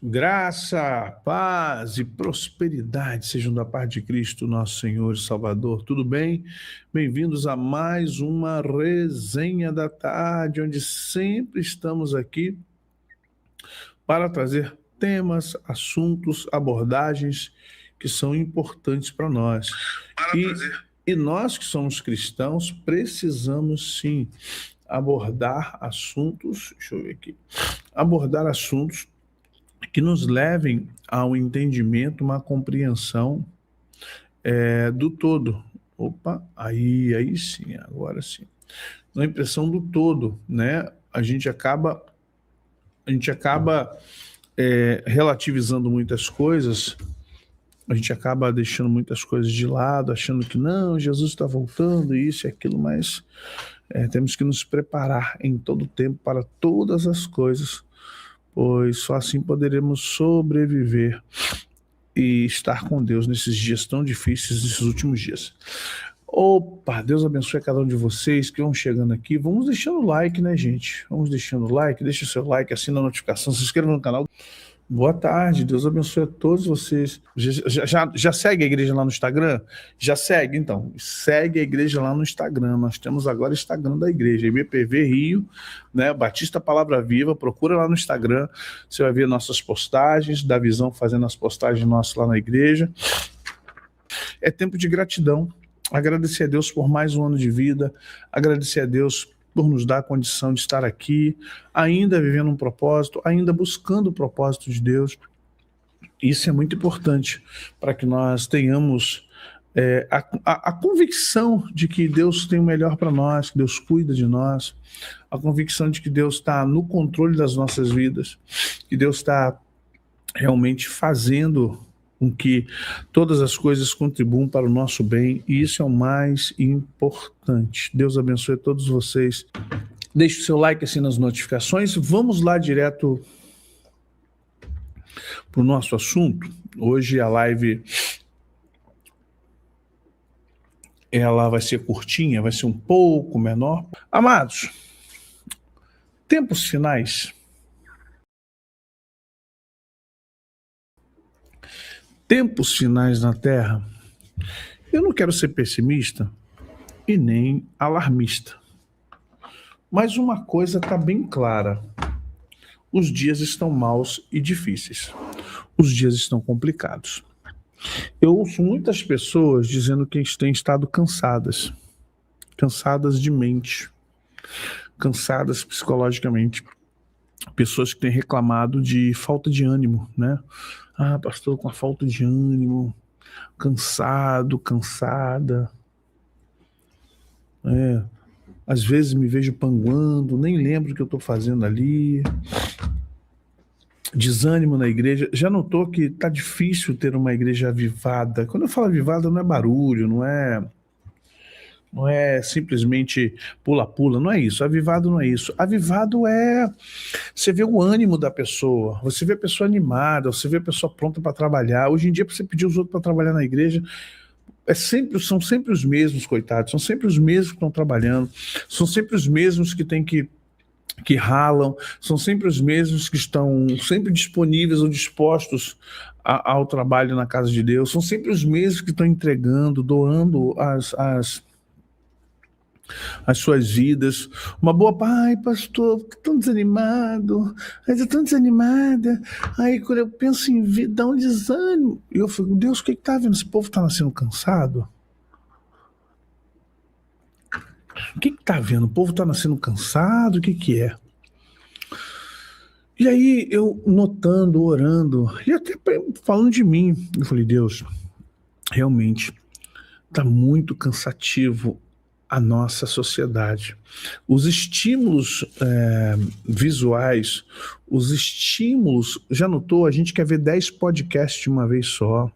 Graça, paz e prosperidade sejam da parte de Cristo, nosso Senhor e Salvador. Tudo bem? Bem-vindos a mais uma resenha da tarde, onde sempre estamos aqui para trazer temas, assuntos, abordagens que são importantes para nós. E nós que somos cristãos precisamos sim abordar assuntos, deixa eu ver aqui, abordar assuntos que nos levem ao entendimento, uma compreensão do todo. Opa, aí sim, agora sim. Na impressão do todo, né? A gente acaba relativizando muitas coisas, a gente acaba deixando muitas coisas de lado, achando que não, Jesus está voltando, isso e aquilo, mas temos que nos preparar em todo o tempo para todas as coisas, pois só assim poderemos sobreviver e estar com Deus nesses dias tão difíceis, nesses últimos dias. Opa, Deus abençoe a cada um de vocês que vão chegando aqui. Vamos deixando o like, né, gente? Vamos deixando o like, deixa o seu like, assina a notificação, se inscreva no canal. Boa tarde, Deus abençoe a todos vocês. Já segue a igreja lá no Instagram? Já segue, então. Segue a igreja lá no Instagram. Nós temos agora o Instagram da igreja, IBPV Rio, né? Batista Palavra Viva. Procura lá no Instagram. Você vai ver nossas postagens, da Visão fazendo as postagens nossas lá na igreja. É tempo de gratidão. Agradecer a Deus por mais um ano de vida. Agradecer a Deus por nos dar a condição de estar aqui, ainda vivendo um propósito, ainda buscando o propósito de Deus. Isso é muito importante para que nós tenhamos a convicção de que Deus tem o melhor para nós, que Deus cuida de nós, a convicção de que Deus está no controle das nossas vidas, que Deus está realmente fazendo com que todas as coisas contribuam para o nosso bem, e isso é o mais importante. Deus abençoe a todos vocês. Deixe o seu like assim nas notificações. Vamos lá direto para o nosso assunto. Hoje a live ela vai ser curtinha, vai ser um pouco menor. Amados, tempos finais. Tempos finais na Terra. Eu não quero ser pessimista e nem alarmista. Mas uma coisa está bem clara. Os dias estão maus e difíceis. Os dias estão complicados. Eu ouço muitas pessoas dizendo que têm estado cansadas. Cansadas de mente. Cansadas psicologicamente. Pessoas que têm reclamado de falta de ânimo, né? Ah, pastor, com a falta de ânimo, cansado, cansada. Às vezes me vejo panguando, nem lembro o que eu estou fazendo ali. Desânimo na igreja. Já notou que está difícil ter uma igreja avivada? Quando eu falo avivada, não é barulho, não é simplesmente pula-pula, não é isso. Avivado não é isso. Avivado é você vê o ânimo da pessoa, você vê a pessoa animada, você vê a pessoa pronta para trabalhar. Hoje em dia, para você pedir os outros para trabalhar na igreja, são sempre os mesmos, coitados, são sempre os mesmos que estão trabalhando, são sempre os mesmos que ralam, são sempre os mesmos que estão sempre disponíveis ou dispostos ao trabalho na casa de Deus, são sempre os mesmos que estão entregando, doando as suas vidas. Uma boa, ai pastor, tão desanimado, eu tô tão desanimada, aí quando eu penso em vida, dá um desânimo, e eu fico, Deus, o que tá vendo? Esse povo tá nascendo cansado? O que tá vendo? O povo tá nascendo cansado? O que é? E aí eu notando, orando, e até falando de mim, eu falei, Deus, realmente tá muito cansativo a nossa sociedade. Os estímulos visuais, os estímulos, já notou? A gente quer ver 10 podcasts de uma vez só.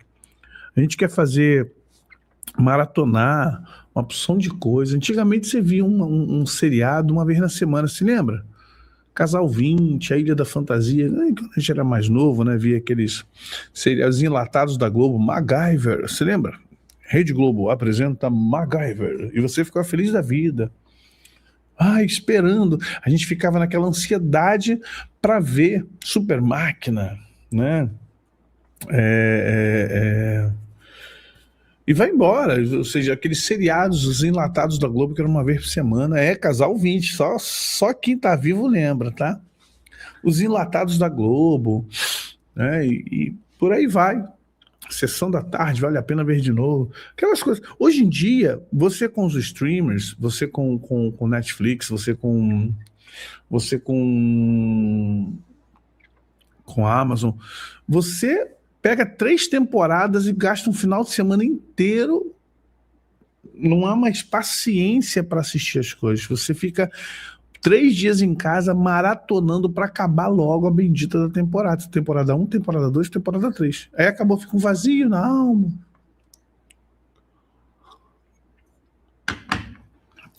A gente quer fazer, maratonar uma opção de coisa. Antigamente você via um seriado uma vez na semana, se lembra? Casal 20, A Ilha da Fantasia. Quando a gente era mais novo, né? Via aqueles seriados enlatados da Globo, MacGyver, se lembra? Rede Globo apresenta MacGyver, e você ficava feliz da vida. Esperando. A gente ficava naquela ansiedade para ver Super Máquina, né? E vai embora, ou seja, aqueles seriados, os enlatados da Globo, que era uma vez por semana, Casal 20, só quem tá vivo lembra, tá? Os enlatados da Globo, né? E por aí vai. Sessão da tarde, vale a pena ver de novo. Aquelas coisas. Hoje em dia, você com os streamers, você com Netflix, você com a Amazon, você pega 3 temporadas e gasta um final de semana inteiro. Não há mais paciência para assistir as coisas. Você fica 3 dias em casa maratonando para acabar logo a bendita da temporada. Temporada 1, temporada 2, temporada 3. Aí acabou, fica um vazio na alma.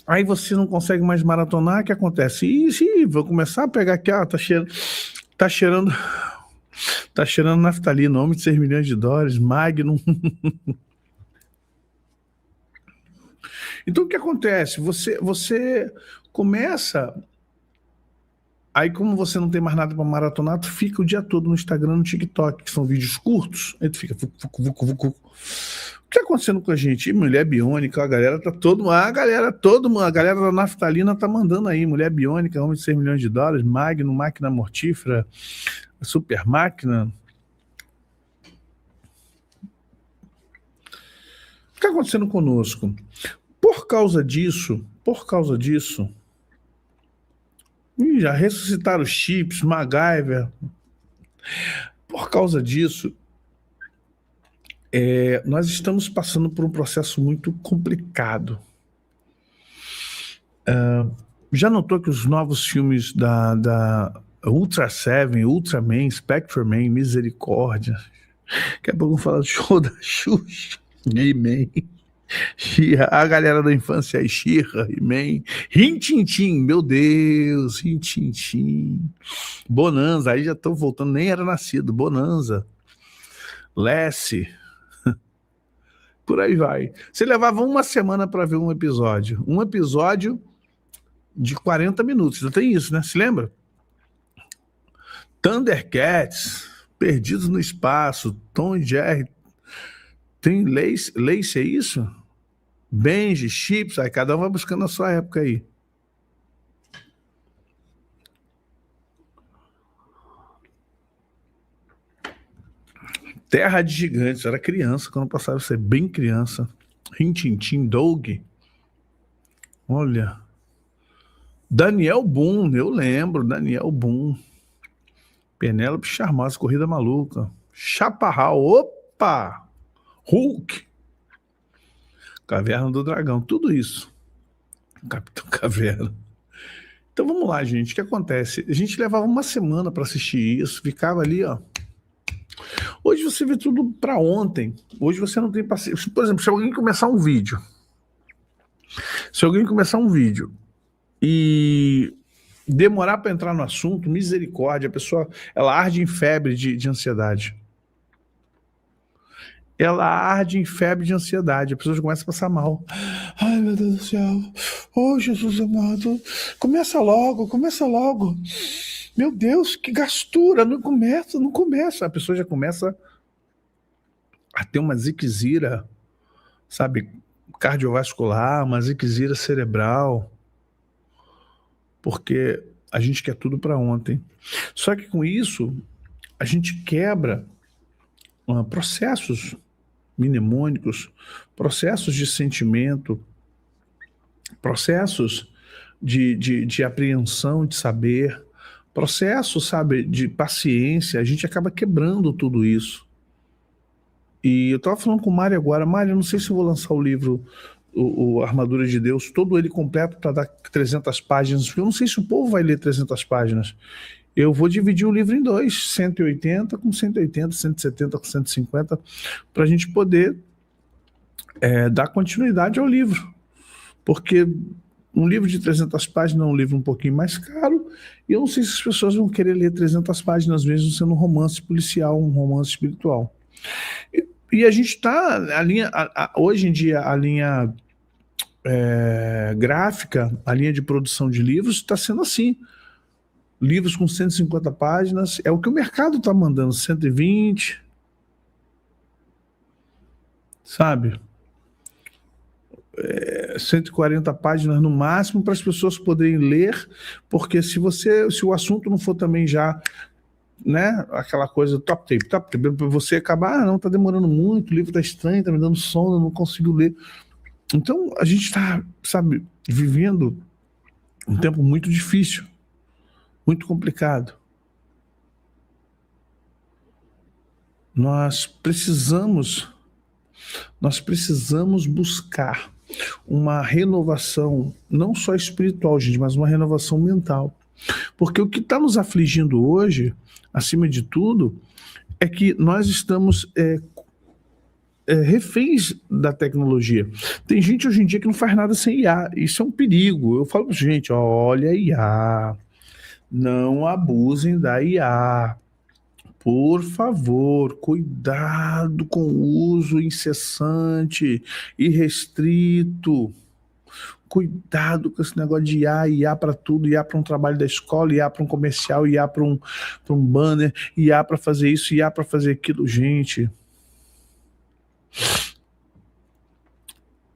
Aí você não consegue mais maratonar, o que acontece? Ih, vou começar a pegar aqui, ó, tá cheirando naftalina, homem de 6 milhões de dólares, Magnum. Então o que acontece? Você começa. Aí, como você não tem mais nada para maratonar, tu fica o dia todo no Instagram, no TikTok, que são vídeos curtos, aí tu fica. O que tá acontecendo com a gente? E mulher biônica, a galera tá todo. A galera da naftalina tá mandando aí. Mulher biônica, homem de 6 milhões de dólares, Magnum, máquina mortífera, super máquina. O que tá acontecendo conosco? Por causa disso, já ressuscitaram os chips, MacGyver. Por causa disso, nós estamos passando por um processo muito complicado. Já notou que os novos filmes da Ultra Seven, Ultraman, Spectreman, Misericórdia, daqui a pouco fala do show da Xuxa, He-Man, a galera da infância aí, She-Ra, He-Man, Rin-Tin-Tin, meu Deus, Rin-Tin-Tin, Bonanza, aí já estão voltando, nem era nascido, Bonanza, Lassie, por aí vai. Você levava uma semana para ver um episódio de 40 minutos, não tem isso, né? Se lembra? Thundercats, Perdidos no Espaço, Tom e Jerry, tem Lace, é isso? Benji, Chips, aí cada um vai buscando a sua época aí. Terra de Gigantes, eu era criança quando passava isso aí, bem criança. Rin-Tin-Tin, Doug. Olha. Daniel Boone, eu lembro, Daniel Boone. Penélope Charmosa, Corrida Maluca. Chaparral, opa! Hulk. Caverna do Dragão, tudo isso. Capitão Caverna. Então vamos lá, gente. O que acontece? A gente levava uma semana para assistir isso, ficava ali, ó. Hoje você vê tudo para ontem. Hoje você não tem paciência. Por exemplo, se alguém começar um vídeo e demorar para entrar no assunto, misericórdia, a pessoa ela arde em febre de ansiedade. Ela arde em febre de ansiedade, a pessoa já começa a passar mal. Ai, meu Deus do céu. Oh, Jesus amado. Começa logo. Meu Deus, que gastura. Não começa. A pessoa já começa a ter uma ziquezira, sabe, cardiovascular, uma ziquezira cerebral, porque a gente quer tudo para ontem. Só que com isso, a gente quebra processos mnemônicos, processos de sentimento, processos de apreensão, de saber, processos, sabe, de paciência. A gente acaba quebrando tudo isso. E eu estava falando com o Mário agora. Mário, não sei se eu vou lançar o livro o Armadura de Deus, todo ele completo para dar 300 páginas, porque eu não sei se o povo vai ler 300 páginas. Eu vou dividir o livro em 2, 180 com 180, 170 com 150, para a gente poder dar continuidade ao livro. Porque um livro de 300 páginas é um livro um pouquinho mais caro, e eu não sei se as pessoas vão querer ler 300 páginas, mesmo sendo um romance policial, um romance espiritual. E a gente está, hoje em dia, a linha gráfica, a linha de produção de livros está sendo assim. livros com 150 páginas, é o que o mercado está mandando, 120, sabe? 140 páginas no máximo para as pessoas poderem ler, porque se o assunto não for também já, né, aquela coisa top tape, para você acabar, não, tá demorando muito, o livro tá estranho, tá me dando sono, não consigo ler. Então a gente está, sabe, vivendo um tempo muito difícil, muito complicado. Nós precisamos buscar uma renovação, não só espiritual, gente, mas uma renovação mental. Porque o que está nos afligindo hoje, acima de tudo, é que nós estamos reféns da tecnologia. Tem gente hoje em dia que não faz nada sem IA. Isso é um perigo. Eu falo para gente, olha IA, não abusem da IA. Por favor, cuidado com o uso incessante e restrito. Cuidado com esse negócio de IA para tudo, IA para um trabalho da escola, IA para um comercial, IA para um banner, IA para fazer isso, IA para fazer aquilo. Gente,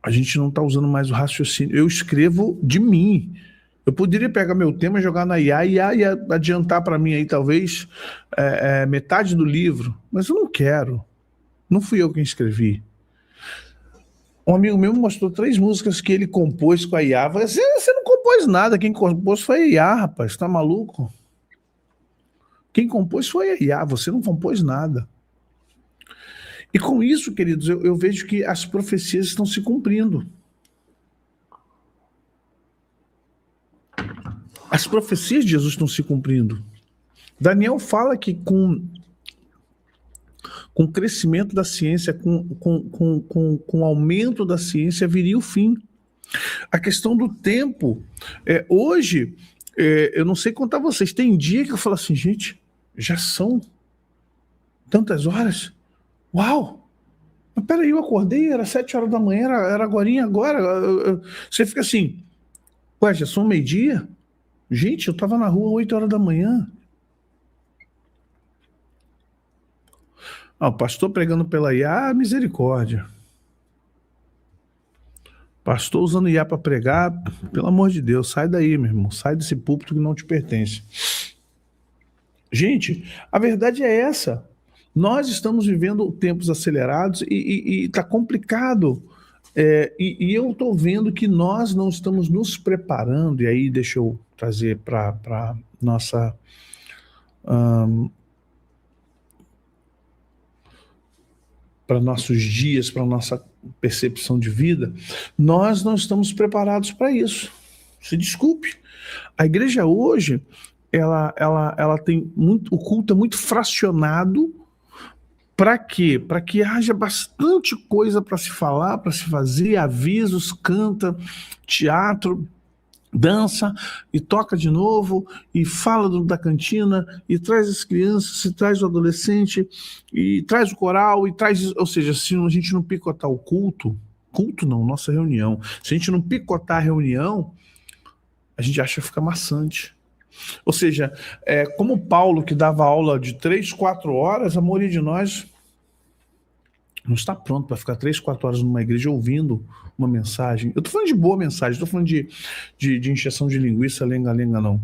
a gente não está usando mais o raciocínio. Eu escrevo de mim. Eu poderia pegar meu tema, jogar na IA e ia adiantar para mim aí talvez metade do livro, mas eu não quero. Não fui eu quem escrevi. Um amigo meu me mostrou 3 músicas que ele compôs com a IA. Eu falei, você não compôs nada, quem compôs foi a IA, rapaz, tá maluco? Quem compôs foi a IA, você não compôs nada. E com isso, queridos, eu vejo que as profecias estão se cumprindo. As profecias de Jesus estão se cumprindo. Daniel fala que com o crescimento da ciência, com o aumento da ciência, viria o fim. A questão do tempo, hoje, eu não sei contar vocês, tem dia que eu falo assim, gente, já são tantas horas? Uau! Mas peraí, eu acordei, era 7 horas da manhã, era agora. Você fica assim, ué, já são meio-dia? Gente, eu estava na rua 8 horas da manhã. O pastor pregando pela IA, misericórdia. Pastor usando IA para pregar, pelo amor de Deus, sai daí, meu irmão. Sai desse púlpito que não te pertence. Gente, a verdade é essa. Nós estamos vivendo tempos acelerados e está complicado. E eu estou vendo que nós não estamos nos preparando, e aí deixa eu trazer para nossa... para nossos dias, para nossa percepção de vida, nós não estamos preparados para isso. Se desculpe. A igreja hoje, ela tem muito, o culto é muito fracionado. Para quê? Para que haja bastante coisa para se falar, para se fazer, avisos, canta, teatro, dança e toca de novo e fala da cantina e traz as crianças, se traz o adolescente e traz o coral e traz, ou seja, se a gente não picotar o culto não, nossa reunião, se a gente não picotar a reunião, a gente acha que fica maçante. Ou seja, como Paulo que dava aula de 3, 4 horas, a maioria de nós não está pronto para ficar 3, 4 horas numa igreja ouvindo uma mensagem. Eu estou falando de boa mensagem, estou falando de injeção de linguiça, lenga-lenga, não.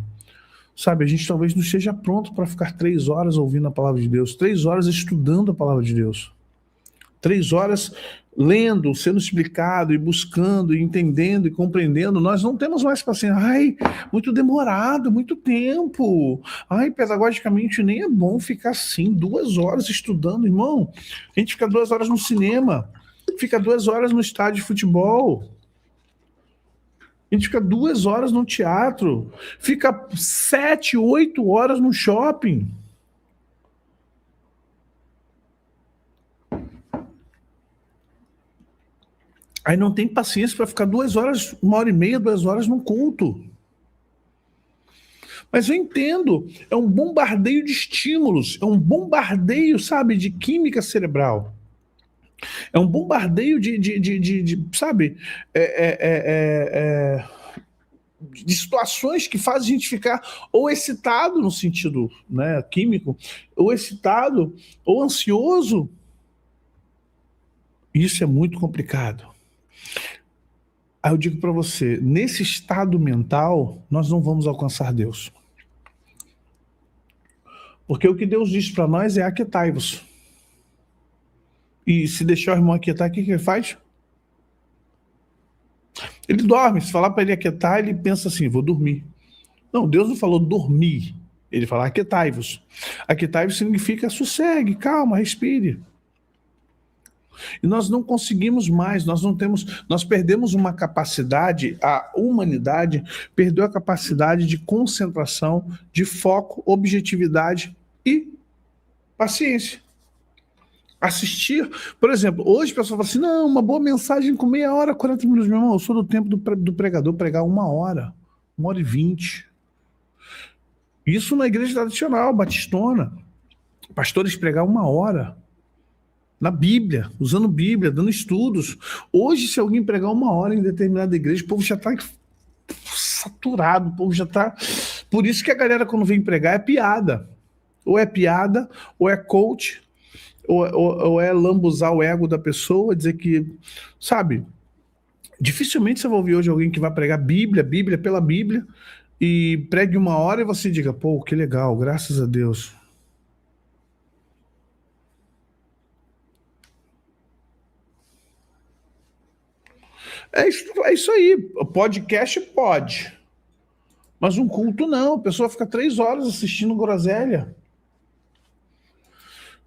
Sabe, a gente talvez não esteja pronto para ficar 3 horas ouvindo a palavra de Deus, 3 horas estudando a palavra de Deus, 3 horas lendo, sendo explicado e buscando, e entendendo e compreendendo. Nós não temos mais paciência. Ai, muito demorado, muito tempo. Ai, pedagogicamente nem é bom ficar assim, 2 horas estudando, irmão. A gente fica 2 horas no cinema, fica 2 horas no estádio de futebol. A gente fica 2 horas no teatro, fica 7, 8 horas no shopping. Aí não tem paciência para ficar 2 horas, 1h30, 2 horas num culto. Mas eu entendo, é um bombardeio de estímulos, é um bombardeio, sabe, de química cerebral. É um bombardeio de sabe, de situações que fazem a gente ficar ou excitado no sentido, né, químico, ou excitado, ou ansioso. Isso é muito complicado. Aí eu digo para você, nesse estado mental, nós não vamos alcançar Deus. Porque o que Deus diz para nós é aquietai-vos. E se deixar o irmão aquietar, o que ele faz? Ele dorme. Se falar para ele aquietar, ele pensa assim, vou dormir. Não, Deus não falou dormir. Ele fala aquietai-vos. Aquietai-vos significa sossegue, calma, respire. E nós não conseguimos mais, nós perdemos uma capacidade, a humanidade perdeu a capacidade de concentração, de foco, objetividade e paciência. Assistir, por exemplo, hoje o pessoal fala assim, não, uma boa mensagem com meia hora, 40 minutos, meu irmão, eu sou do tempo do pregador pregar 1 hora e 20. Isso na igreja tradicional, batistona, pastores pregar 1 hora. Na Bíblia, usando Bíblia, dando estudos. Hoje, se alguém pregar 1 hora em determinada igreja, o povo já está saturado, o povo já está... Por isso que a galera, quando vem pregar, é piada. Ou é piada, ou é coach, ou é lambuzar o ego da pessoa, dizer que... Sabe? Dificilmente você vai ouvir hoje alguém que vai pregar Bíblia pela Bíblia, e pregue 1 hora e você diga, pô, que legal, graças a Deus. É isso aí. Podcast pode. Mas um culto não. A pessoa fica 3 horas assistindo groselha.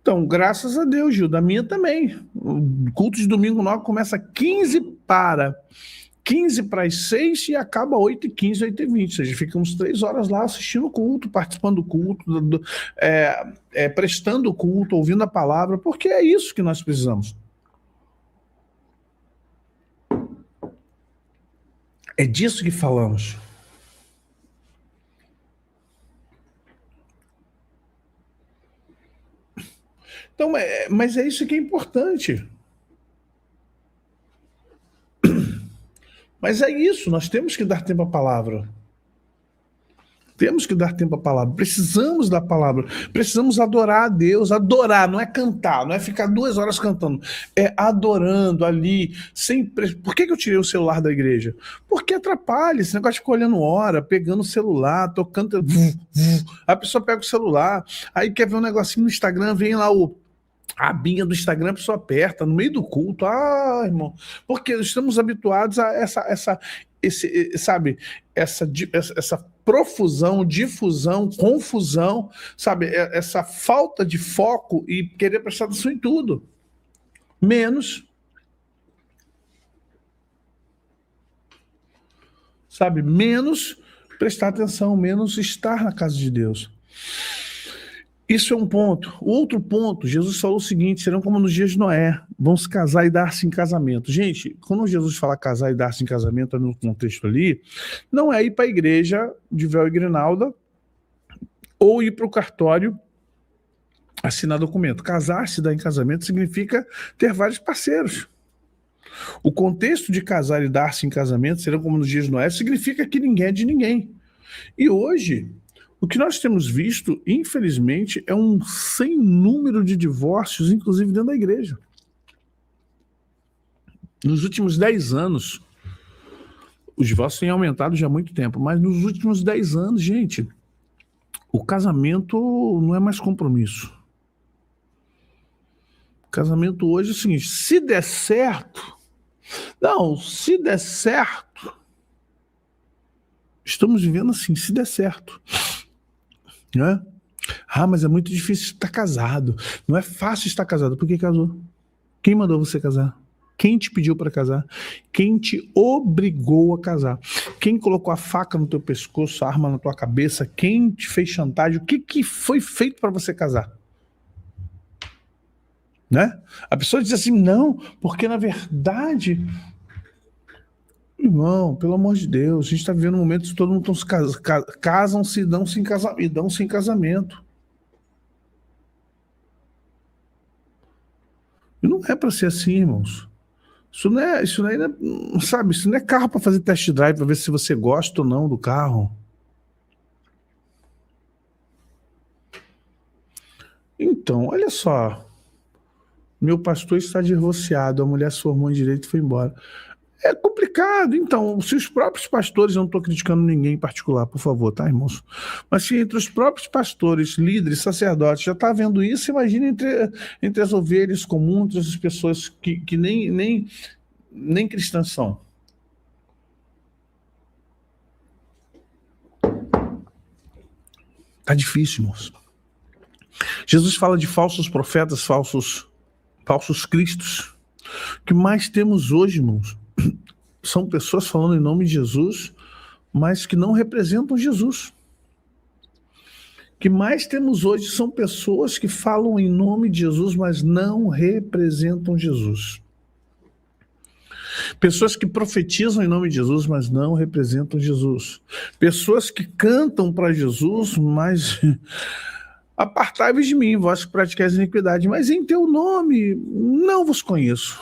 Então, graças a Deus, Gil. Da minha também. O culto de domingo novo começa 15 para as 6 e acaba 8h15, 8h20. Ou seja, ficamos 3 horas lá assistindo o culto, participando do culto, prestando o culto, ouvindo a palavra, porque é isso que nós precisamos. É disso que falamos. Então, mas é isso que é importante. Mas é isso, nós temos que dar tempo à palavra. Temos que dar tempo à palavra. Precisamos da palavra. Precisamos adorar a Deus. Adorar, não é cantar, não é ficar 2 horas cantando. É adorando ali. Por que eu tirei o celular da igreja? Porque atrapalha. Esse negócio de ficar olhando hora, pegando o celular, tocando. A pessoa pega o celular, aí quer ver um negocinho no Instagram, vem lá a abinha do Instagram, a pessoa aperta no meio do culto. Ah, irmão. Porque estamos habituados a essa profusão, difusão, confusão, sabe? Essa falta de foco e querer prestar atenção em tudo. Menos, sabe? Menos prestar atenção, menos estar na casa de Deus. Isso é um ponto. O outro ponto, Jesus falou o seguinte, serão como nos dias de Noé, vão se casar e dar-se em casamento. Gente, quando Jesus fala casar e dar-se em casamento, no contexto ali, não é ir para a igreja de véu e grinalda ou ir para o cartório assinar documento. Casar-se e dar em casamento significa ter vários parceiros. O contexto de casar e dar-se em casamento, serão como nos dias de Noé, significa que ninguém é de ninguém. E hoje... o que nós temos visto, infelizmente, é um sem número de divórcios, inclusive dentro da igreja. Nos últimos 10 anos, os divórcios têm aumentado já há muito tempo, mas nos últimos 10 anos, gente, o casamento não é mais compromisso. O casamento hoje, assim, se der certo... Não, se der certo... Estamos vivendo assim, se der certo... Né? Ah, mas é muito difícil estar casado. Não é fácil estar casado. Por que casou? Quem mandou você casar? Quem te pediu para casar? Quem te obrigou a casar? Quem colocou a faca no teu pescoço, a arma na tua cabeça? Quem te fez chantagem? O que foi feito para você casar? Né? A pessoa diz assim, não, porque na verdade... Irmão, pelo amor de Deus, a gente está vivendo um momento que todo mundo casam-se e dão-se em casamento. E não é para ser assim, irmãos. Isso não é, sabe, isso não é carro para fazer test drive para ver se você gosta ou não do carro. Então, olha só, meu pastor está divorciado, a mulher se formou em direito e foi embora. É complicado, então, se os próprios pastores, eu não estou criticando ninguém em particular, por favor, tá, irmãos? Mas se entre os próprios pastores, líderes, sacerdotes, já está vendo isso, imagina entre as ovelhas comuns, entre as pessoas que nem cristãs são. Tá difícil, irmãos. Jesus fala de falsos profetas, falsos cristos. O que mais temos hoje, irmãos, são pessoas falando em nome de Jesus, mas que não representam Jesus. O que mais temos hoje são pessoas que falam em nome de Jesus, mas não representam Jesus. Pessoas que profetizam em nome de Jesus, mas não representam Jesus. Pessoas que cantam para Jesus, mas apartai-vos de mim, vós que praticais iniquidade, mas em teu nome não vos conheço.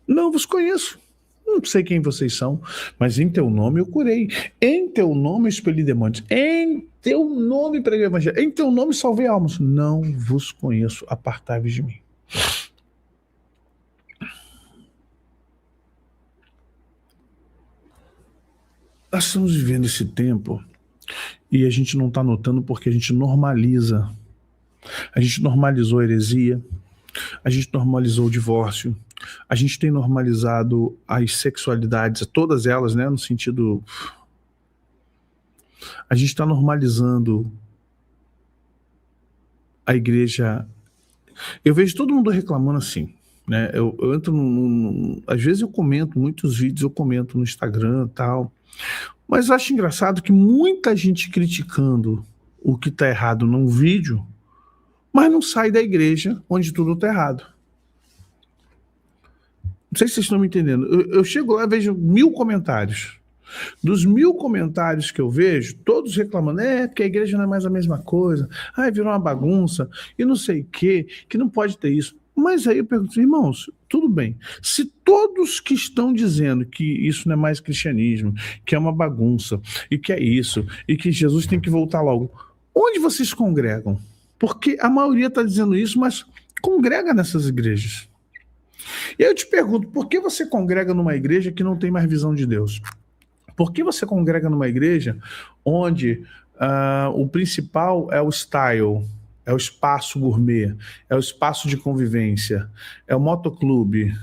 Não vos conheço. Não sei quem vocês são, mas em teu nome eu curei. Em teu nome eu expeli demônios. Em teu nome preguei o evangelho. Em teu nome salvei almas. Não vos conheço. Apartai-vos de mim. Nós estamos vivendo esse tempo e a gente não está notando porque a gente normaliza. A gente normalizou a heresia, a gente normalizou o divórcio, a gente tem normalizado as sexualidades, todas elas, né, no sentido... A gente está normalizando a igreja... Eu vejo todo mundo reclamando assim, né? Eu entro às vezes eu comento, muitos vídeos eu comento no Instagram e tal, mas eu acho engraçado que muita gente criticando o que está errado num vídeo, mas não sai da igreja onde tudo está errado. Não sei se vocês estão me entendendo. Eu chego lá e vejo 1000 comentários. Dos 1000 comentários que eu vejo, todos reclamando, porque a igreja não é mais a mesma coisa, virou uma bagunça, e não sei o quê, que não pode ter isso. Mas aí eu pergunto, irmãos, tudo bem, se todos que estão dizendo que isso não é mais cristianismo, que é uma bagunça, e que é isso, e que Jesus tem que voltar logo, onde vocês congregam? Porque a maioria está dizendo isso, mas congrega nessas igrejas. E aí eu te pergunto, por que você congrega numa igreja que não tem mais visão de Deus? Por que você congrega numa igreja onde o principal é o style, é o espaço gourmet, é o espaço de convivência, é o motoclube,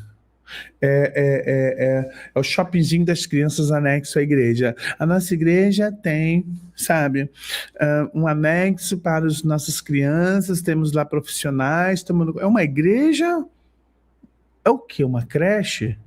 é o shoppingzinho das crianças anexo à igreja. A nossa igreja tem, sabe, um anexo para as nossas crianças, temos lá profissionais, é uma igreja, é o quê? Uma creche?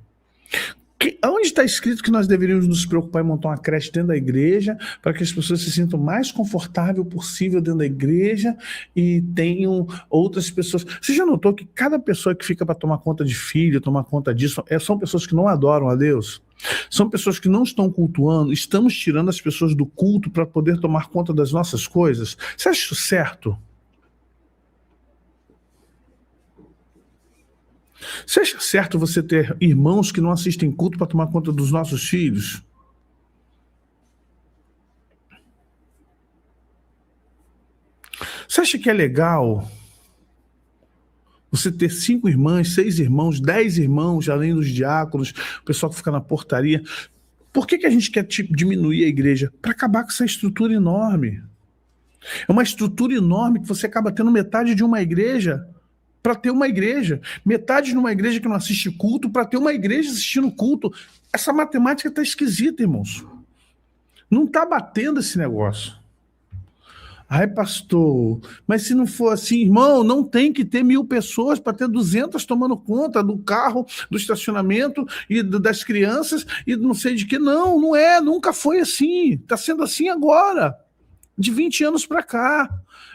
Onde está escrito que nós deveríamos nos preocupar em montar uma creche dentro da igreja para que as pessoas se sintam mais confortável possível dentro da igreja e tenham outras pessoas? Você já notou que cada pessoa que fica para tomar conta de filho, tomar conta disso, são pessoas que não adoram a Deus? São pessoas que não estão cultuando, estamos tirando as pessoas do culto para poder tomar conta das nossas coisas? Você acha isso certo? Você acha certo você ter irmãos que não assistem culto para tomar conta dos nossos filhos? Você acha que é legal você ter 5 irmãs, 6 irmãos, 10 irmãos, além dos diáconos, o pessoal que fica na portaria? Por que a gente quer diminuir a igreja? Para acabar com essa estrutura enorme. É uma estrutura enorme que você acaba tendo metade de uma igreja para ter uma igreja, metade de uma igreja que não assiste culto para ter uma igreja assistindo culto. Essa matemática está esquisita, irmãos. Não está batendo esse negócio. Ai, pastor, mas se não for assim, irmão, não tem que ter 1000 pessoas para ter 200 tomando conta do carro, do estacionamento e das crianças e não sei de que. Não, não é, nunca foi assim. Está sendo assim agora, de 20 anos para cá,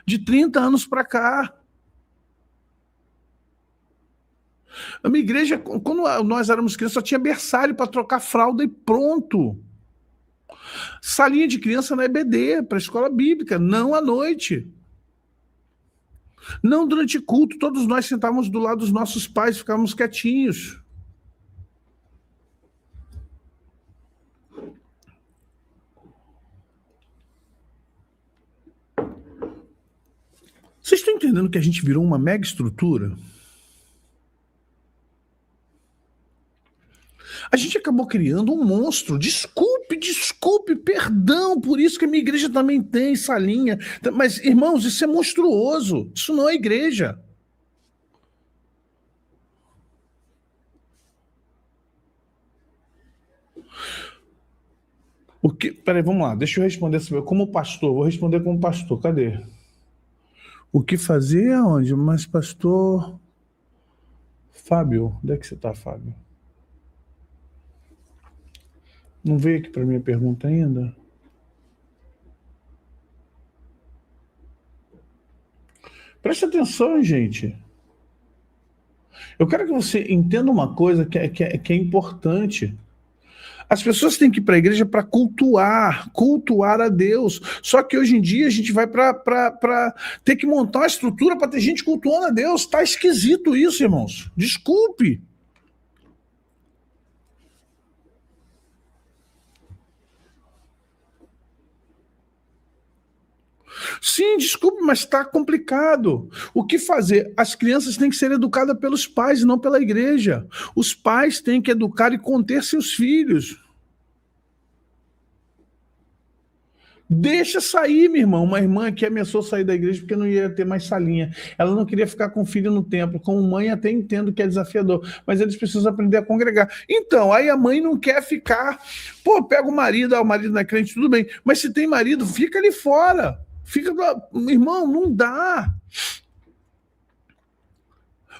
de 30 anos para cá. A minha igreja, quando nós éramos crianças, só tinha berçário para trocar fralda e pronto. Salinha de criança na EBD, para a escola bíblica, não à noite. Não durante culto, todos nós sentávamos do lado dos nossos pais, ficávamos quietinhos. Vocês estão entendendo que a gente virou uma mega estrutura? A gente acabou criando um monstro. Desculpe, perdão, por isso que a minha igreja também tem salinha. Mas, irmãos, isso é monstruoso. Isso não é igreja. Peraí, vamos lá, deixa eu responder como pastor. Vou responder como pastor. Cadê? O que fazer aonde? Mas, pastor Fábio, onde é que você está, Fábio? Não veio aqui para minha pergunta ainda? Preste atenção, gente. Eu quero que você entenda uma coisa que é importante. As pessoas têm que ir para a igreja para cultuar a Deus. Só que hoje em dia a gente vai para ter que montar uma estrutura para ter gente cultuando a Deus. Está esquisito isso, irmãos. Desculpe. Sim, desculpe, mas está complicado. O que fazer? As crianças têm que ser educadas pelos pais e não pela igreja. Os pais têm que educar e conter seus filhos. Deixa sair, minha irmã. Uma irmã que ameaçou sair da igreja porque não ia ter mais salinha. Ela não queria ficar com o filho no templo. Como mãe, até entendo que é desafiador, mas eles precisam aprender a congregar. Então, aí a mãe não quer ficar. Pô, pega o marido, o marido não é crente, tudo bem. Mas se tem marido, fica ali fora. Irmão, não dá.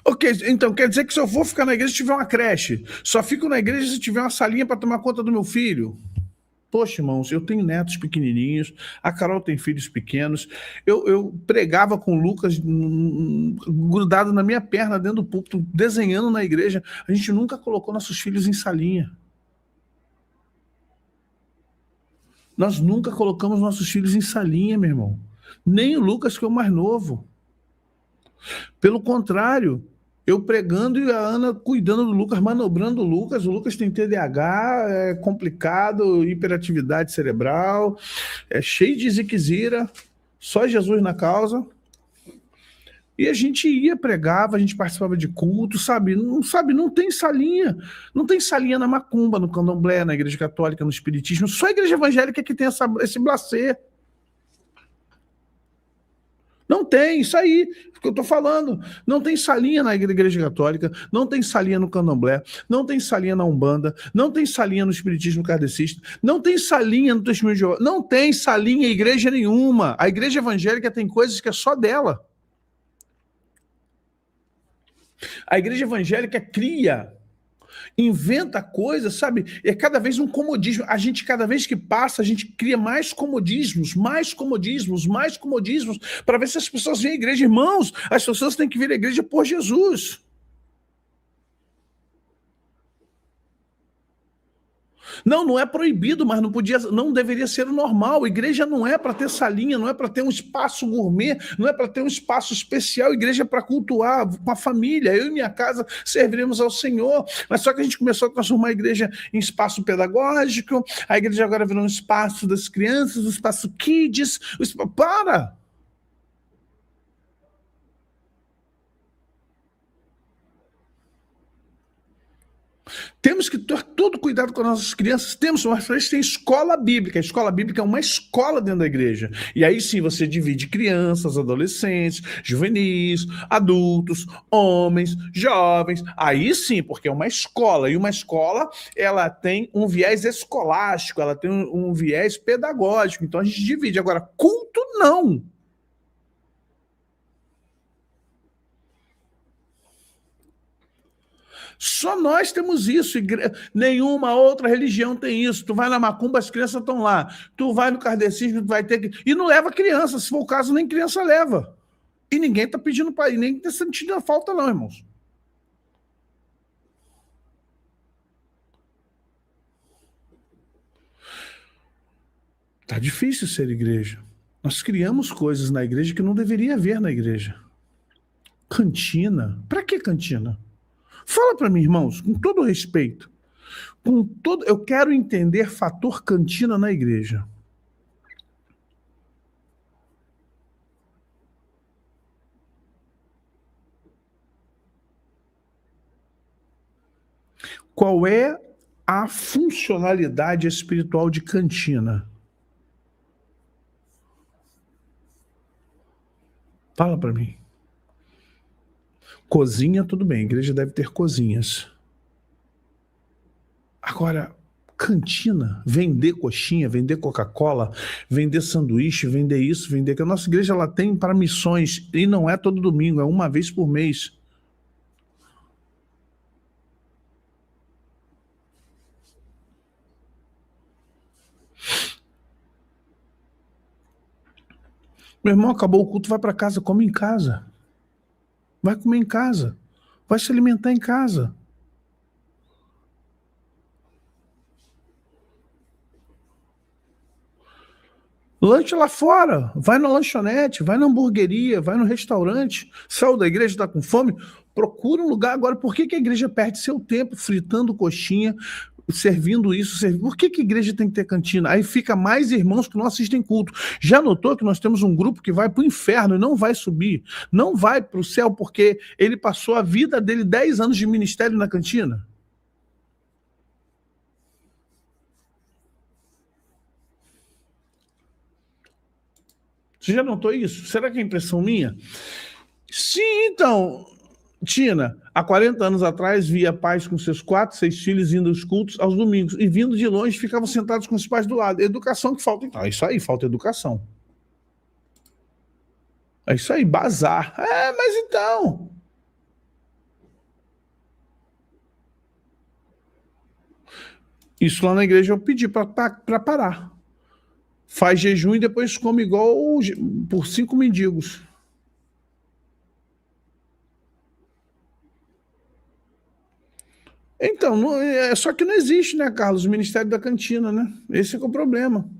Ok, então quer dizer que se eu for ficar na igreja se tiver uma creche, só fico na igreja se tiver uma salinha para tomar conta do meu filho? Poxa, irmãos, eu tenho netos pequenininhos, a Carol tem filhos pequenos. Eu pregava com o Lucas grudado na minha perna dentro do púlpito, desenhando na igreja. A gente nunca colocou nossos filhos em salinha. Nós nunca colocamos nossos filhos em salinha, meu irmão. Nem o Lucas, que é o mais novo. Pelo contrário, eu pregando e a Ana cuidando do Lucas, manobrando o Lucas. O Lucas tem TDAH, é complicado, hiperatividade cerebral, é cheio de ziquezira, só Jesus na causa. E a gente ia, pregava, a gente participava de culto, não tem salinha. Não tem salinha na macumba, no candomblé, na igreja católica, no espiritismo. Só a igreja evangélica que tem esse blasé. Não tem, isso aí que eu estou falando. Não tem salinha na igreja católica, não tem salinha no candomblé, não tem salinha na Umbanda, não tem salinha no espiritismo kardecista, não tem salinha no testemunho de Jeová, não tem salinha em igreja nenhuma. A igreja evangélica tem coisas que é só dela. A igreja evangélica cria, inventa coisas, sabe? É cada vez um comodismo. A gente, cada vez que passa, a gente cria mais comodismos, para ver se as pessoas vêm à igreja. Irmãos, as pessoas têm que vir à igreja por Jesus. Não é proibido, mas não deveria ser o normal. Igreja não é para ter salinha, não é para ter um espaço gourmet, não é para ter um espaço especial. Igreja é para cultuar com a família. Eu e minha casa serviremos ao Senhor. Mas só que a gente começou a transformar a igreja em espaço pedagógico. A igreja agora virou um espaço das crianças, um espaço kids. Para! Temos que ter todo cuidado com as nossas crianças. Mas a gente tem escola bíblica. A escola bíblica é uma escola dentro da igreja. E aí sim você divide crianças, adolescentes, juvenis, adultos, homens, jovens. Aí sim, porque é uma escola. E uma escola, ela tem um viés escolástico, ela tem um viés pedagógico. Então a gente divide. Agora, culto não. Só nós temos isso. Nenhuma outra religião tem isso. Tu vai na macumba, as crianças estão lá. Tu vai no kardecismo, tu vai ter que... E não leva criança. Se for o caso, nem criança leva. E ninguém está pedindo para ir, nem está sentindo a falta não, irmãos. Tá difícil ser igreja. Nós criamos coisas na igreja que não deveria haver na igreja. Cantina? Para que cantina? Fala para mim, irmãos, com todo respeito. Eu quero entender fator cantina na igreja. Qual é a funcionalidade espiritual de cantina? Fala para mim. Cozinha, tudo bem, a igreja deve ter cozinhas. Agora, cantina, vender coxinha, vender Coca-Cola, vender sanduíche, vender isso, vender aquilo. A nossa igreja ela tem para missões e não é todo domingo, é uma vez por mês. Meu irmão, acabou o culto, vai para casa, come em casa. Vai comer em casa. Vai se alimentar em casa. Lanche lá fora, vai na lanchonete, vai na hamburgueria, vai no restaurante, saiu da igreja, está com fome, procura um lugar. Agora, por que a igreja perde seu tempo fritando coxinha, servindo isso? Por que a igreja tem que ter cantina? Aí fica mais irmãos que não assistem culto. Já notou que nós temos um grupo que vai para o inferno e não vai subir, não vai para o céu porque ele passou a vida dele 10 anos de ministério na cantina? Você já notou isso? Será que é impressão minha? Sim, então, Tina, há 40 anos atrás, via pais com seus 4, 6 filhos indo aos cultos aos domingos e vindo de longe ficavam sentados com os pais do lado. Educação que falta. Então, é isso aí, falta educação. É isso aí, bazar. É, mas então. Isso lá na igreja eu pedi para parar. Faz jejum e depois come igual por 5 mendigos. Então, só que não existe, né, Carlos, o Ministério da Cantina, né? Esse é o problema.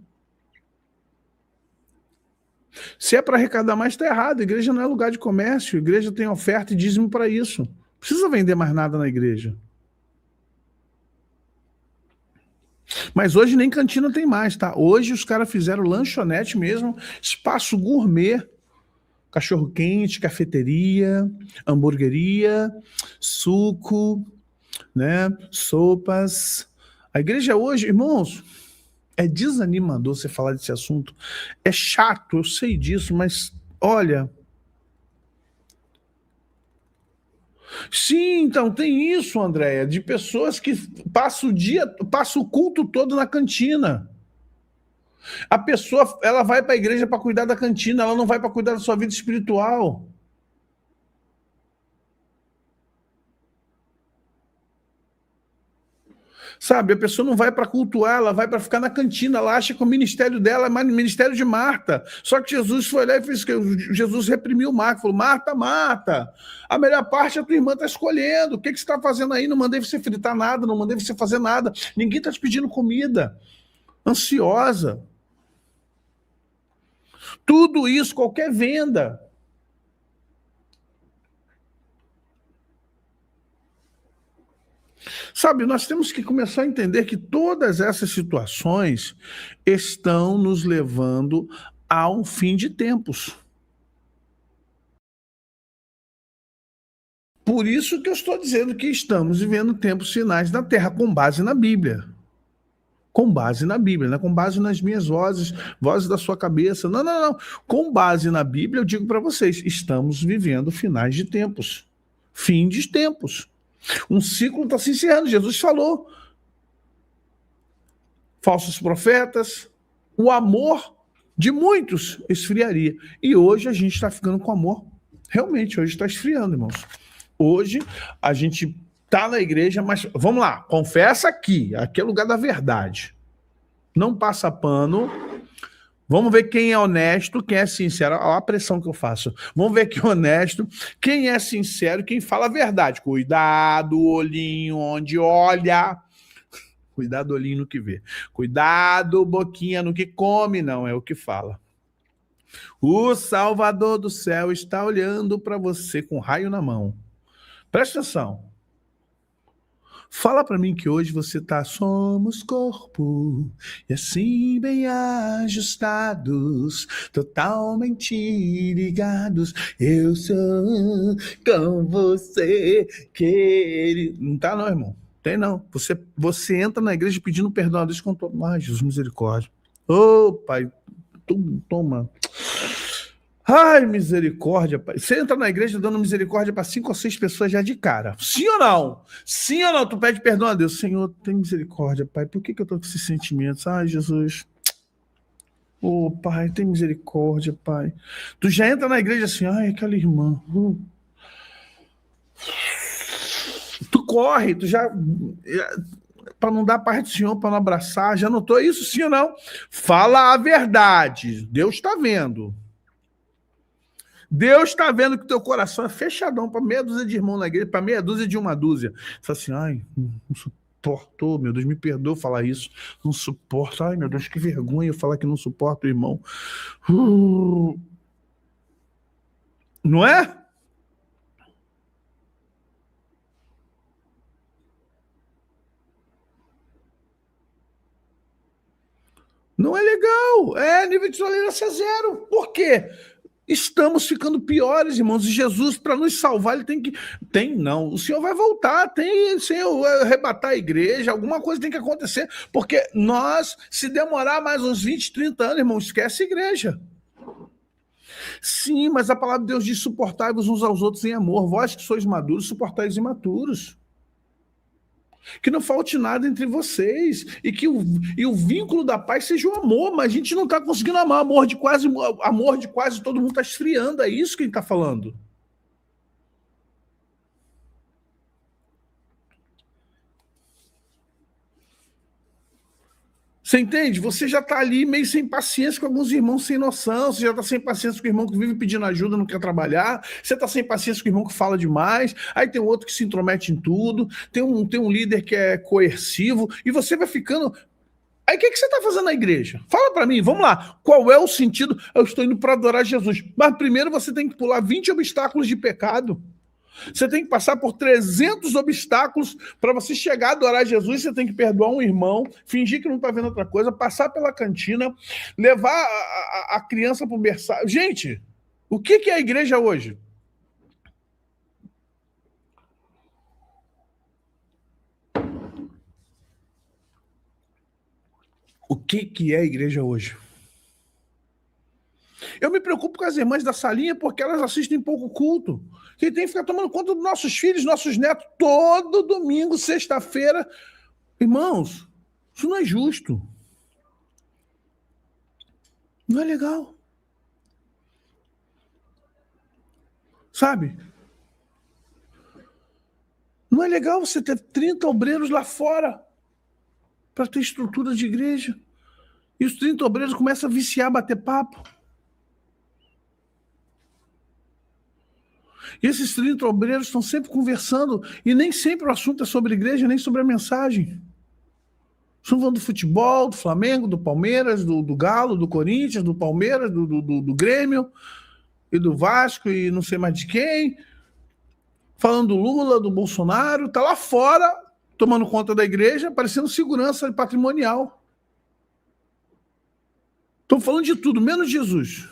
Se é para arrecadar mais, está errado. A igreja não é lugar de comércio. A igreja tem oferta e dízimo para isso. Não precisa vender mais nada na igreja. Mas hoje nem cantina tem mais, tá? Hoje os caras fizeram lanchonete mesmo, espaço gourmet, cachorro-quente, cafeteria, hamburgueria, suco, né? Sopas. A igreja hoje, irmãos, é desanimador você falar desse assunto. É chato, eu sei disso, mas olha. Sim, então tem isso, Andréia, de pessoas que passam o culto todo na cantina. A pessoa, ela vai para a igreja para cuidar da cantina, ela não vai para cuidar da sua vida espiritual. Sabe, a pessoa não vai para cultuar, ela vai para ficar na cantina, ela acha que o ministério dela é o ministério de Marta. Só que Jesus foi lá e fez que Jesus reprimiu Marta, falou: Marta, Marta, a melhor parte a tua irmã está escolhendo. O que você está fazendo aí? Não mandei você fritar nada, não mandei você fazer nada. Ninguém está te pedindo comida. Ansiosa. Tudo isso, qualquer venda. Sabe, nós temos que começar a entender que todas essas situações estão nos levando a um fim de tempos. Por isso que eu estou dizendo que estamos vivendo tempos finais da Terra, com base na Bíblia. Com base na Bíblia, não é com base nas minhas vozes, vozes da sua cabeça. Não, não, não. Com base na Bíblia, eu digo para vocês, estamos vivendo finais de tempos. Fim de tempos. Um ciclo está se encerrando. Jesus falou. Falsos profetas, o amor de muitos esfriaria. E hoje a gente está ficando com amor. Realmente, hoje está esfriando, irmãos. Hoje a gente está na igreja, mas vamos lá, confessa aqui é lugar da verdade. Não passa pano. Vamos ver quem é honesto, quem é sincero. Olha a pressão que eu faço. Vamos ver quem é honesto, quem é sincero, quem fala a verdade. Cuidado, olhinho onde olha. Cuidado, olhinho no que vê. Cuidado, boquinha no que come, não é o que fala. O Salvador do céu está olhando para você com um raio na mão. Presta atenção. Fala para mim que hoje você tá, somos corpo, e assim bem ajustados, totalmente ligados. Eu sou com você, querido. Não tá não, irmão. Tem não. Você entra na igreja pedindo perdão a Deus com todo. Ai, Jesus, misericórdia. Ô, Pai, toma. Ai, misericórdia, Pai. Você entra na igreja dando misericórdia para 5 ou 6 pessoas já de cara. Sim ou não? Sim ou não? Tu pede perdão a Deus. Senhor, tem misericórdia, Pai. Por que eu tô com esses sentimentos? Ai, Jesus. Ô, Pai, tem misericórdia, Pai. Tu já entra na igreja assim, ai, aquela irmã. Tu corre, tu já para não dar parte do Senhor, para não abraçar. Já notou isso, sim ou não? Fala a verdade. Deus está vendo. Deus está vendo que o teu coração é fechadão para meia dúzia de irmão na igreja, para meia dúzia de uma dúzia. Você fala assim, ai, não suporto, meu Deus, me perdoa falar isso. Não suporto, ai, meu Deus, que vergonha falar que não suporto o irmão. Não é? Não é legal. É nível de tolerância zero. Por quê? Estamos ficando piores, irmãos. E Jesus, para nos salvar, ele tem que. Tem, não. O Senhor vai voltar, tem, o Senhor vai arrebatar a igreja, alguma coisa tem que acontecer. Porque nós, se demorar mais uns 20, 30 anos, irmão, esquece a igreja. Sim, mas a palavra de Deus diz: suportai-vos uns aos outros em amor. Vós que sois maduros, suportai os imaturos. Que não falte nada entre vocês e que o vínculo da paz seja o amor, mas a gente não está conseguindo amar. Amor de quase todo mundo está esfriando, é isso que ele está falando. Você entende? Você já está ali meio sem paciência com alguns irmãos sem noção, você já está sem paciência com o irmão que vive pedindo ajuda, não quer trabalhar, você está sem paciência com o irmão que fala demais, aí tem outro que se intromete em tudo, tem um líder que é coercivo, e você vai ficando. Aí o que você está fazendo na igreja? Fala para mim, vamos lá. Qual é o sentido? Eu estou indo para adorar Jesus. Mas primeiro você tem que pular 20 obstáculos de pecado. Você tem que passar por 300 obstáculos para você chegar a adorar Jesus. Você tem que perdoar um irmão, fingir que não está vendo outra coisa, passar pela cantina, levar a criança para o berçário. Gente, o que é a igreja hoje? O que é a igreja hoje? Eu me preocupo com as irmãs da salinha porque elas assistem pouco culto. Quem tem que ficar tomando conta dos nossos filhos, nossos netos, todo domingo, sexta-feira. Irmãos, isso não é justo. Não é legal. Sabe? Não é legal você ter 30 obreiros lá fora para ter estrutura de igreja. E os 30 obreiros começam a viciar, bater papo. E esses 30 obreiros estão sempre conversando, e nem sempre o assunto é sobre a igreja, nem sobre a mensagem. Estão falando do futebol, do Flamengo, do Palmeiras, do Galo, do Corinthians, do Palmeiras, do Grêmio, e do Vasco, e não sei mais de quem. Falando do Lula, do Bolsonaro, tá lá fora, tomando conta da igreja, parecendo segurança patrimonial. Estão falando de tudo, menos Jesus.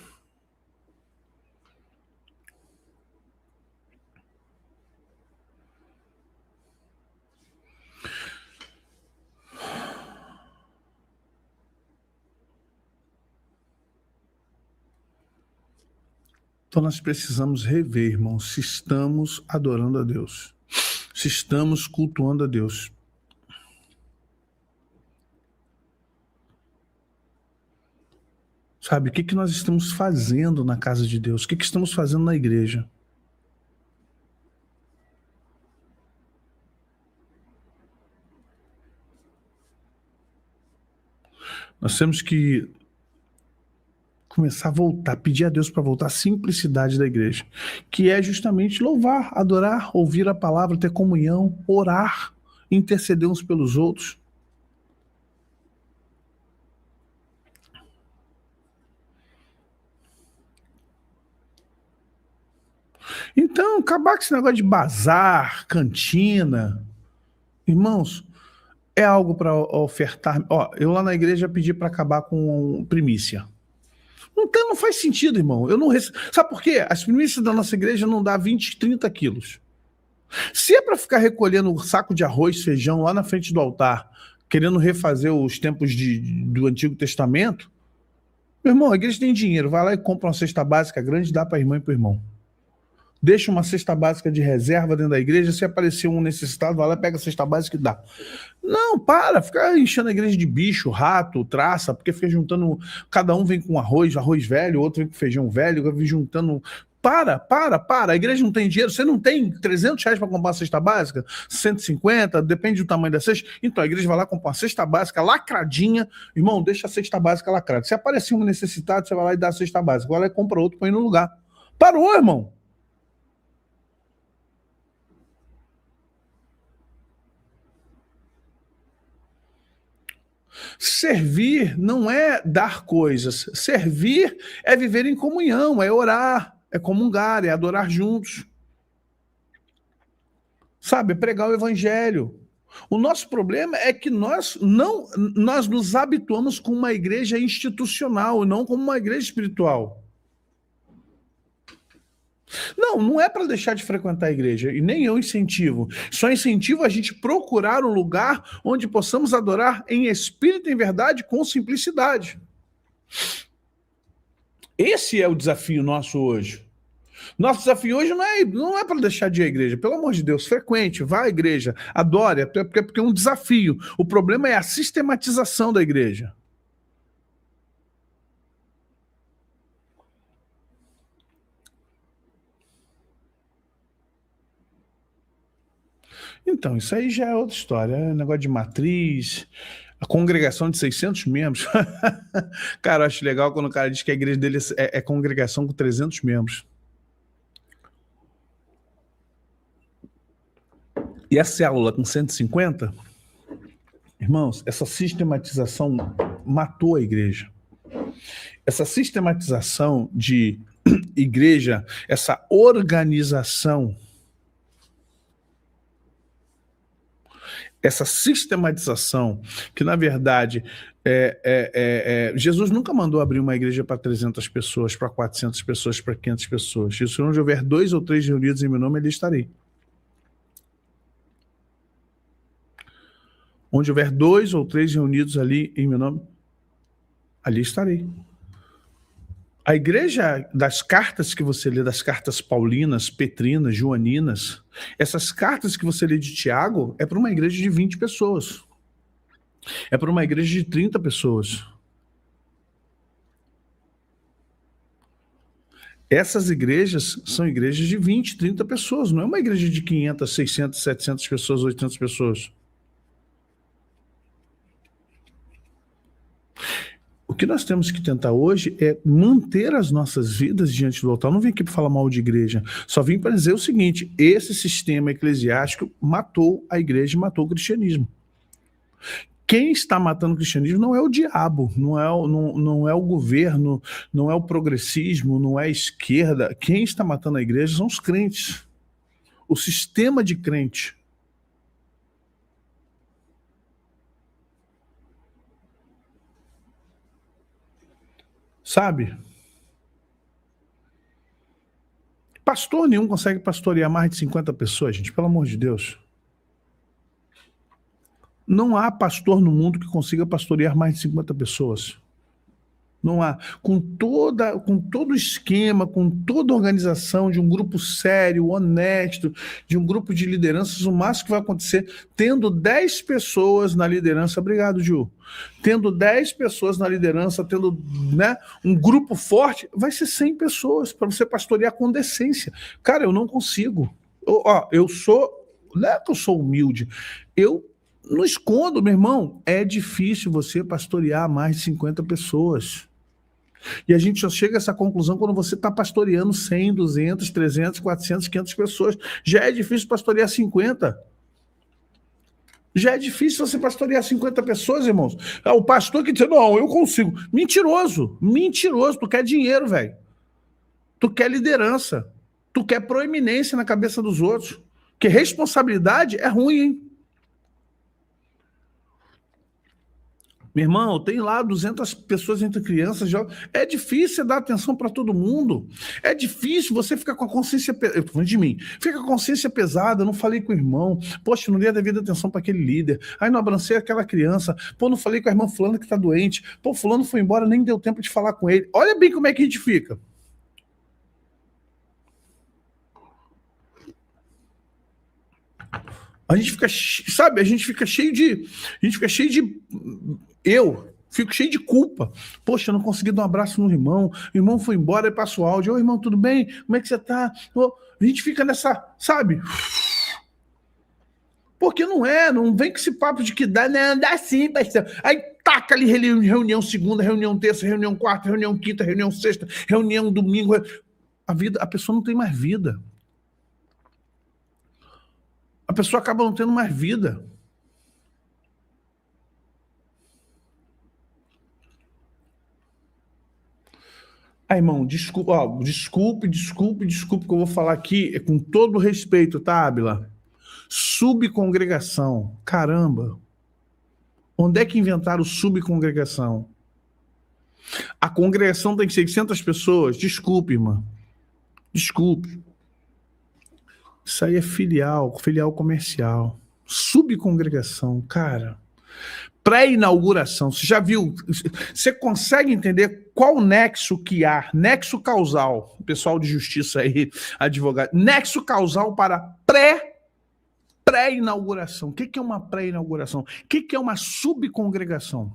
Então nós precisamos rever, irmãos, se estamos adorando a Deus, se estamos cultuando a Deus. Sabe, o que nós estamos fazendo na casa de Deus? O que estamos fazendo na igreja? Nós temos que começar a voltar, pedir a Deus para voltar à simplicidade da igreja, que é justamente louvar, adorar, ouvir a palavra, ter comunhão, orar, interceder uns pelos outros. Então, acabar com esse negócio de bazar, cantina, irmãos, é algo para ofertar. Ó, eu lá na igreja pedi para acabar com primícia. Então não faz sentido, irmão. Eu não Sabe por quê? As primícias da nossa igreja não dá 20, 30 quilos. Se é para ficar recolhendo um saco de arroz, feijão lá na frente do altar, querendo refazer os tempos do Antigo Testamento, meu irmão, a igreja tem dinheiro, vai lá e compra uma cesta básica grande, dá para a irmã e para o irmão. Deixa uma cesta básica de reserva dentro da igreja, se aparecer um necessitado, vai lá, pega a cesta básica e dá. Não, fica enchendo a igreja de bicho, rato, traça, porque fica juntando, cada um vem com arroz velho, outro vem com feijão velho, vem juntando. Para, a igreja não tem dinheiro, você não tem R$300 para comprar uma cesta básica, 150, depende do tamanho da cesta, então a igreja vai lá comprar uma cesta básica lacradinha, irmão, deixa a cesta básica lacrada. Se aparecer um necessitado, você vai lá e dá a cesta básica, vai lá e compra outro, põe no lugar. Parou, irmão. Servir não é dar coisas. Servir é viver em comunhão, é orar, é comungar, é adorar juntos. Sabe, é pregar o evangelho. O nosso problema é que nós nos habituamos com uma igreja institucional e não com uma igreja espiritual. Não é para deixar de frequentar a igreja, e nem eu incentivo. Só incentivo a gente procurar um lugar onde possamos adorar em espírito e em verdade, com simplicidade. Esse é o desafio nosso hoje. Nosso desafio hoje não é para deixar de ir à igreja. Pelo amor de Deus, frequente, vá à igreja, adore, porque é um desafio. O problema é a sistematização da igreja. Então, isso aí já é outra história. É negócio de matriz, a congregação de 600 membros. Cara, eu acho legal quando o cara diz que a igreja dele é congregação com 300 membros. E a célula com 150? Irmãos, essa sistematização matou a igreja. Essa sistematização de igreja, essa organização, essa sistematização, que na verdade Jesus nunca mandou abrir uma igreja para 300 pessoas, para 400 pessoas, para 500 pessoas. Se onde houver 2 ou 3 reunidos em meu nome, ali estarei. Onde houver 2 ou 3 reunidos ali em meu nome, ali estarei. A igreja das cartas que você lê, das cartas paulinas, petrinas, joaninas, essas cartas que você lê de Tiago, é para uma igreja de 20 pessoas. É para uma igreja de 30 pessoas. Essas igrejas são igrejas de 20, 30 pessoas. Não é uma igreja de 500, 600, 700 pessoas, 800 pessoas. O que nós temos que tentar hoje é manter as nossas vidas diante do altar. Eu não vim aqui para falar mal de igreja, só vim para dizer o seguinte: esse sistema eclesiástico matou a igreja e matou o cristianismo. Quem está matando o cristianismo não é o diabo, não é o governo, não é o progressismo, não é a esquerda. Quem está matando a igreja são os crentes, o sistema de crente. Sabe? Pastor nenhum consegue pastorear mais de 50 pessoas, gente, pelo amor de Deus. Não há pastor no mundo que consiga pastorear mais de 50 pessoas. Não há. Com todo o esquema, com toda a organização de um grupo sério, honesto, de um grupo de lideranças, o máximo que vai acontecer, tendo 10 pessoas na liderança, obrigado, Ju, tendo 10 pessoas na liderança, tendo, né, um grupo forte, vai ser 100 pessoas para você pastorear com decência. Cara, eu não consigo. Eu sou, não é que eu sou humilde, eu não escondo, meu irmão, é difícil você pastorear mais de 50 pessoas. E a gente só chega a essa conclusão quando você está pastoreando 100, 200, 300, 400, 500 pessoas. Já é difícil pastorear 50. Já é difícil você pastorear 50 pessoas, irmãos. O pastor que diz, não, eu consigo. Mentiroso, mentiroso. Tu quer dinheiro, velho. Tu quer liderança. Tu quer proeminência na cabeça dos outros. Porque responsabilidade é ruim, hein? Meu irmão, tem lá 200 pessoas entre crianças. É difícil você dar atenção para todo mundo. É difícil você ficar com a consciência pesada. Eu tô falando de mim. Fica com a consciência pesada. Eu não falei com o irmão. Poxa, não dei a devida atenção para aquele líder. Aí não abrancei aquela criança. Pô, não falei com a irmã fulana que tá doente. Pô, fulano foi embora, nem deu tempo de falar com ele. Olha bem como é que a gente fica. A gente fica, sabe, a gente fica cheio de. Eu fico cheio de culpa. Poxa, eu não consegui dar um abraço no irmão. O irmão foi embora, aí passa o áudio. Ô, irmão, tudo bem? Como é que você tá? A gente fica nessa, sabe? Porque não vem com esse papo de que dá, não, dá sim, pastor. Aí taca ali reunião segunda, reunião terça, reunião quarta, reunião quinta, reunião sexta, reunião domingo. A pessoa não tem mais vida. A pessoa acaba não tendo mais vida. Ah, irmão, desculpe que eu vou falar aqui, com todo respeito, tá, Ábila? Subcongregação, caramba. Onde é que inventaram subcongregação? A congregação tem 600 pessoas, desculpe, irmã. Desculpe. Isso aí é filial comercial. Subcongregação, cara. Pré-inauguração, você já viu? Você consegue entender qual nexo que há? Nexo causal, pessoal de justiça aí, advogado. Nexo causal para pré-inauguração. O que é uma pré-inauguração? O que é uma subcongregação?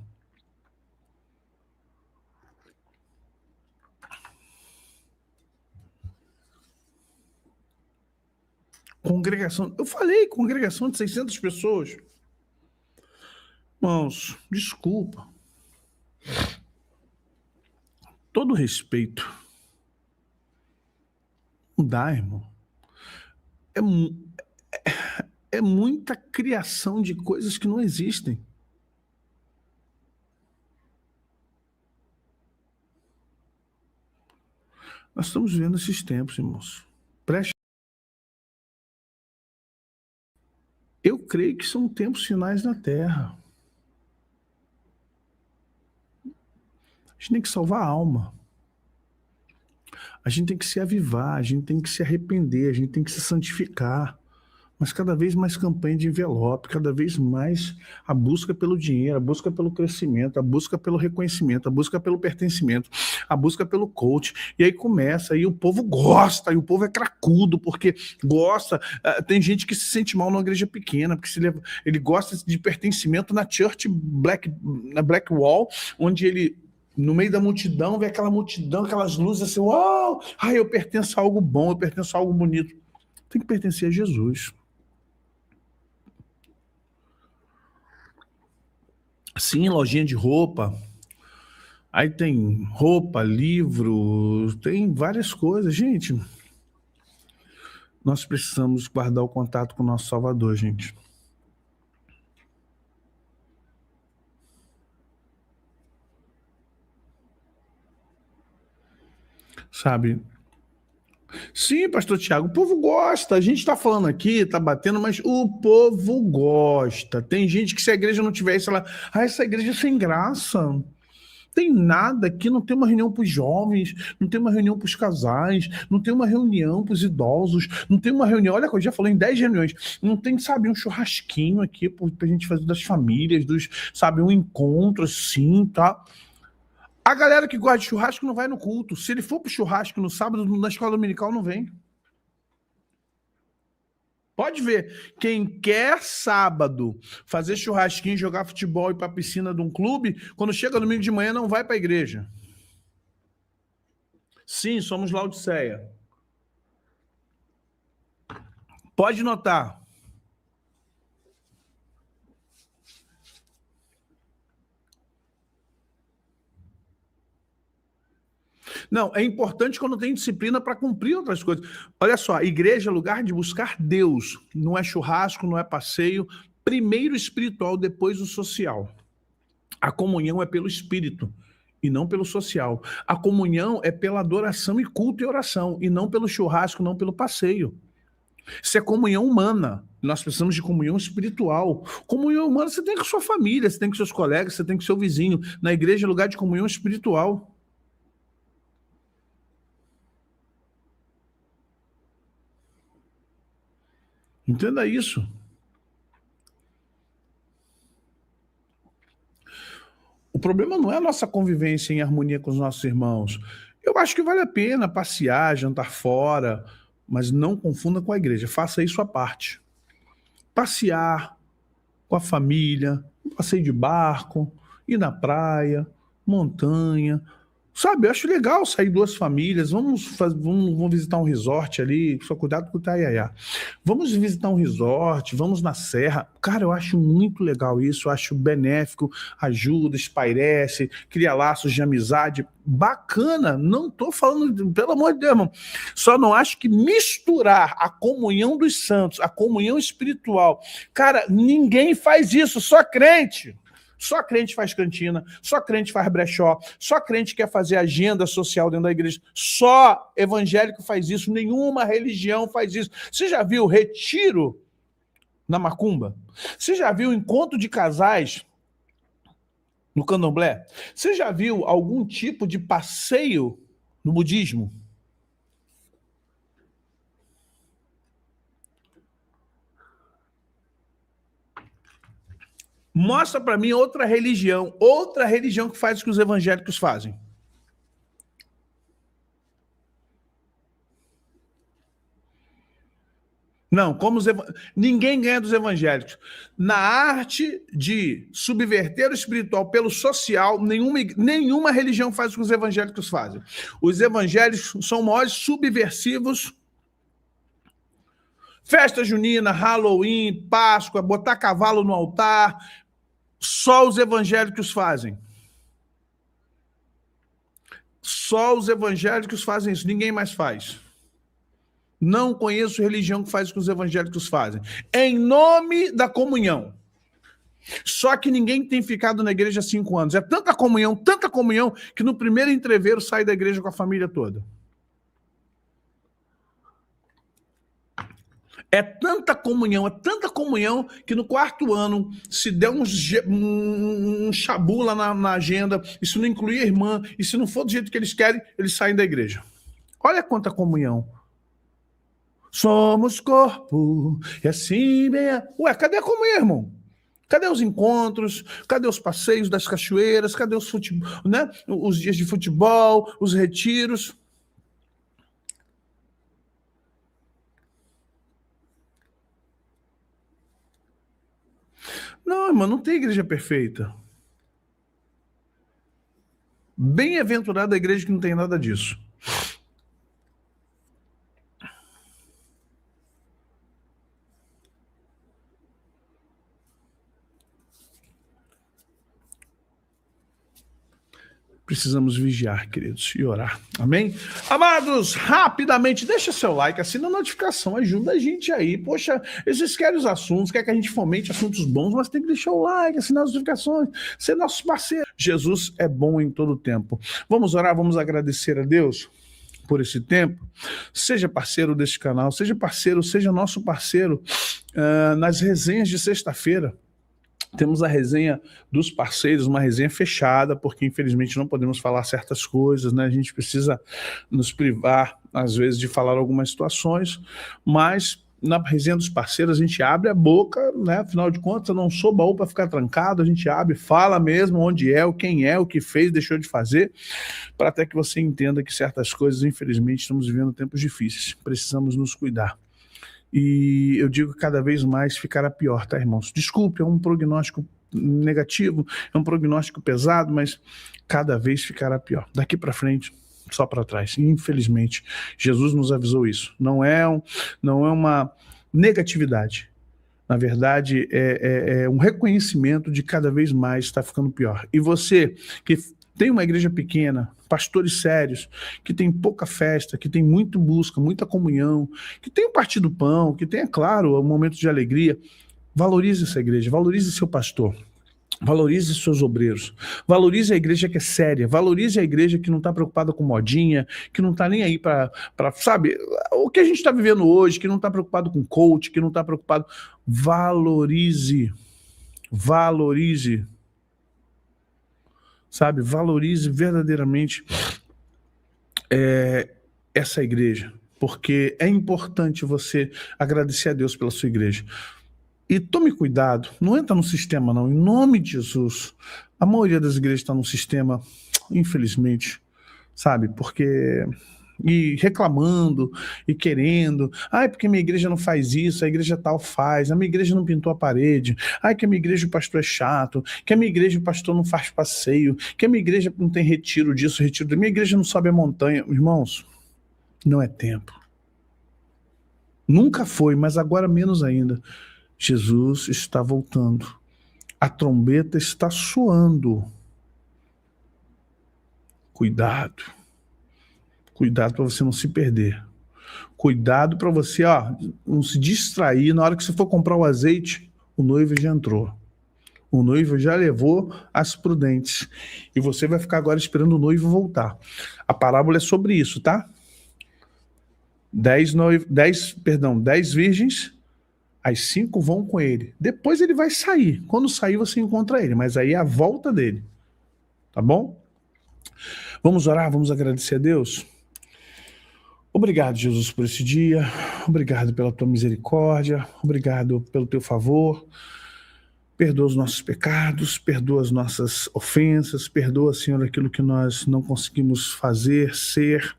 Congregação. Eu falei, congregação de 600 pessoas. Irmãos, desculpa. Todo respeito. Não dá, irmão. É muita criação de coisas que não existem. Nós estamos vivendo esses tempos, irmãos. Preste. Eu creio que são tempos finais na Terra. A gente tem que salvar a alma. A gente tem que se avivar, a gente tem que se arrepender, a gente tem que se santificar. Mas cada vez mais campanha de envelope, cada vez mais a busca pelo dinheiro, a busca pelo crescimento, a busca pelo reconhecimento, a busca pelo pertencimento, a busca pelo coach. E aí começa, aí o povo gosta, e o povo é cracudo, porque gosta. Tem gente que se sente mal numa igreja pequena, porque ele gosta de pertencimento na Church na Black Wall, onde ele, no meio da multidão, vê aquela multidão, aquelas luzes assim, uau! Ai, eu pertenço a algo bom, eu pertenço a algo bonito. Tem que pertencer a Jesus. Sim, lojinha de roupa. Aí tem roupa, livro, tem várias coisas. Gente, nós precisamos guardar o contato com o nosso Salvador, gente. Sabe? Sim, pastor Tiago, o povo gosta. A gente está falando aqui, está batendo, mas o povo gosta. Tem gente que se a igreja não tiver isso, ela... essa igreja é sem graça. Tem nada aqui, não tem uma reunião para os jovens, não tem uma reunião para os casais, não tem uma reunião para os idosos, não tem uma reunião, olha, eu já falei em 10 reuniões, não tem, sabe, um churrasquinho aqui para a gente fazer das famílias, sabe, um encontro assim, tá? A galera que gosta de churrasco não vai no culto. Se ele for pro churrasco no sábado, na escola dominical não vem. Pode ver. Quem quer sábado fazer churrasquinho, jogar futebol e ir para a piscina de um clube, quando chega domingo de manhã não vai para a igreja. Sim, somos Laodiceia. Pode notar. Não, é importante quando tem disciplina para cumprir outras coisas. Olha só, a igreja é lugar de buscar Deus. Não é churrasco, não é passeio. Primeiro espiritual, depois o social. A comunhão é pelo Espírito. e não pelo social. A comunhão é pela adoração e culto e oração, e não pelo churrasco, não pelo passeio. Isso é comunhão humana. Nós precisamos de comunhão espiritual. Comunhão humana você tem com a sua família, você tem com seus colegas, você tem com seu vizinho. Na igreja é lugar de comunhão espiritual. Entenda isso. O problema não é a nossa convivência em harmonia com os nossos irmãos. Eu acho que vale a pena passear, jantar fora, mas não confunda com a igreja. Faça isso à parte. Passear com a família, um passeio de barco, ir na praia, montanha. Sabe, eu acho legal sair duas famílias, vamos visitar um resort ali, só cuidado com o Itaiaiá. Vamos visitar um resort, vamos na serra. Cara, eu acho muito legal isso, eu acho benéfico, ajuda, espairece, cria laços de amizade. Bacana, não tô falando, pelo amor de Deus, irmão. Só não acho que misturar a comunhão dos santos, a comunhão espiritual. Cara, ninguém faz isso, só crente. Só crente faz cantina, só crente faz brechó, só crente quer fazer agenda social dentro da igreja. Só evangélico faz isso, nenhuma religião faz isso. Você já viu retiro na macumba? Você já viu encontro de casais no candomblé? Você já viu algum tipo de passeio no budismo? Mostra para mim outra religião que faz o que os evangélicos fazem. Não, ninguém ganha dos evangélicos. Na arte de subverter o espiritual pelo social, nenhuma religião faz o que os evangélicos fazem. Os evangélicos são maiores subversivos. Festa junina, Halloween, Páscoa, botar cavalo no altar, só os evangélicos fazem. Só os evangélicos fazem isso, ninguém mais faz. Não conheço religião que faz o que os evangélicos fazem. Em nome da comunhão. Só que ninguém tem ficado na igreja há 5 anos. É tanta comunhão, que no primeiro entreveiro sai da igreja com a família toda. É tanta comunhão, que no 4º ano, se der um chabula na agenda, e se não incluir a irmã, e se não for do jeito que eles querem, eles saem da igreja. Olha quanta comunhão. Somos corpo, e assim bem... Ué, cadê a comunhão, irmão? Cadê os encontros? Cadê os passeios das cachoeiras? Cadê os dias de futebol, os retiros? Não, irmão, não tem igreja perfeita. Bem-aventurada a igreja que não tem nada disso. Precisamos vigiar, queridos, e orar. Amém? Amados, rapidamente, deixa seu like, assina a notificação, ajuda a gente aí. Poxa, eles querem os assuntos, quer que a gente fomente assuntos bons, mas tem que deixar o like, assinar as notificações, ser nossos parceiros. Jesus é bom em todo tempo. Vamos orar, vamos agradecer a Deus por esse tempo. Seja parceiro deste canal, seja nosso parceiro nas resenhas de sexta-feira. Temos a resenha dos parceiros, uma resenha fechada, porque infelizmente não podemos falar certas coisas, né? A gente precisa nos privar, às vezes, de falar algumas situações, mas na resenha dos parceiros a gente abre a boca, né? Afinal de contas, eu não sou baú para ficar trancado, a gente abre, fala mesmo onde é, quem é, o que fez, deixou de fazer, para até que você entenda que certas coisas, infelizmente, estamos vivendo tempos difíceis, precisamos nos cuidar. E eu digo que cada vez mais ficará pior, tá, irmãos? Desculpe, é um prognóstico negativo, é um prognóstico pesado, mas cada vez ficará pior. Daqui para frente, só para trás. Infelizmente, Jesus nos avisou isso. Não é uma negatividade. Na verdade, é um reconhecimento de cada vez mais está ficando pior. E você que tem uma igreja pequena, pastores sérios, que tem pouca festa, que tem muito busca, muita comunhão, que tem o partir do pão, que tem, é claro, um momento de alegria, valorize essa igreja, valorize seu pastor. Valorize seus obreiros. Valorize a igreja que é séria. Valorize a igreja que não está preocupada com modinha, que não está nem aí para, sabe, o que a gente está vivendo hoje, que não está preocupado com coach, que não está preocupado. Valorize. Valorize. Sabe, valorize verdadeiramente essa igreja. Porque é importante você agradecer a Deus pela sua igreja. E tome cuidado, não entra no sistema não, em nome de Jesus. A maioria das igrejas está no sistema, infelizmente, sabe? Porque... e reclamando, e querendo, porque minha igreja não faz isso, a igreja tal faz, a minha igreja não pintou a parede, que a minha igreja o pastor é chato, que a minha igreja o pastor não faz passeio, que a minha igreja não tem retiro disso, retiro da minha igreja não sobe a montanha. Irmãos, não é tempo. Nunca foi, mas agora menos ainda. Jesus está voltando. A trombeta está soando. Cuidado. Cuidado para você não se perder. Cuidado para você não se distrair. Na hora que você for comprar o azeite, o noivo já entrou. O noivo já levou as prudentes. E você vai ficar agora esperando o noivo voltar. A parábola é sobre isso, tá? 10 virgens, as 5 vão com ele. Depois ele vai sair. Quando sair, você encontra ele. Mas aí é a volta dele. Tá bom? Vamos orar, vamos agradecer a Deus. Obrigado, Jesus, por esse dia. Obrigado pela tua misericórdia. Obrigado pelo teu favor. Perdoa os nossos pecados, perdoa as nossas ofensas, perdoa, Senhor, aquilo que nós não conseguimos fazer, ser.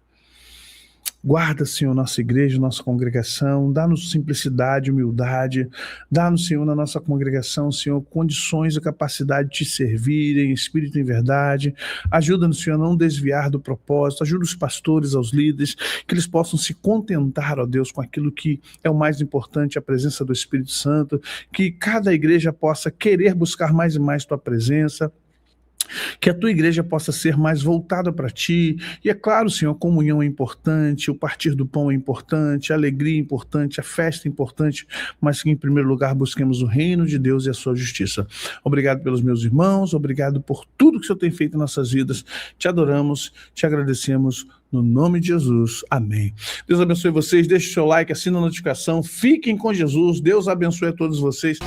Guarda, Senhor, nossa igreja, nossa congregação, dá-nos simplicidade, humildade, dá-nos, Senhor, na nossa congregação, Senhor, condições e capacidade de te servir em espírito e em verdade. Ajuda-nos, Senhor, a não desviar do propósito, ajuda os pastores, aos líderes, que eles possam se contentar, ó Deus, com aquilo que é o mais importante, a presença do Espírito Santo, que cada igreja possa querer buscar mais e mais tua presença, que a tua igreja possa ser mais voltada para ti. E é claro, Senhor, a comunhão é importante, o partir do pão é importante, a alegria é importante, a festa é importante, mas que em primeiro lugar busquemos o reino de Deus e a sua justiça. Obrigado pelos meus irmãos, obrigado por tudo que o Senhor tem feito em nossas vidas. Te adoramos, te agradecemos, no nome de Jesus. Amém. Deus abençoe vocês, deixe o seu like, assine a notificação, fiquem com Jesus, Deus abençoe a todos vocês.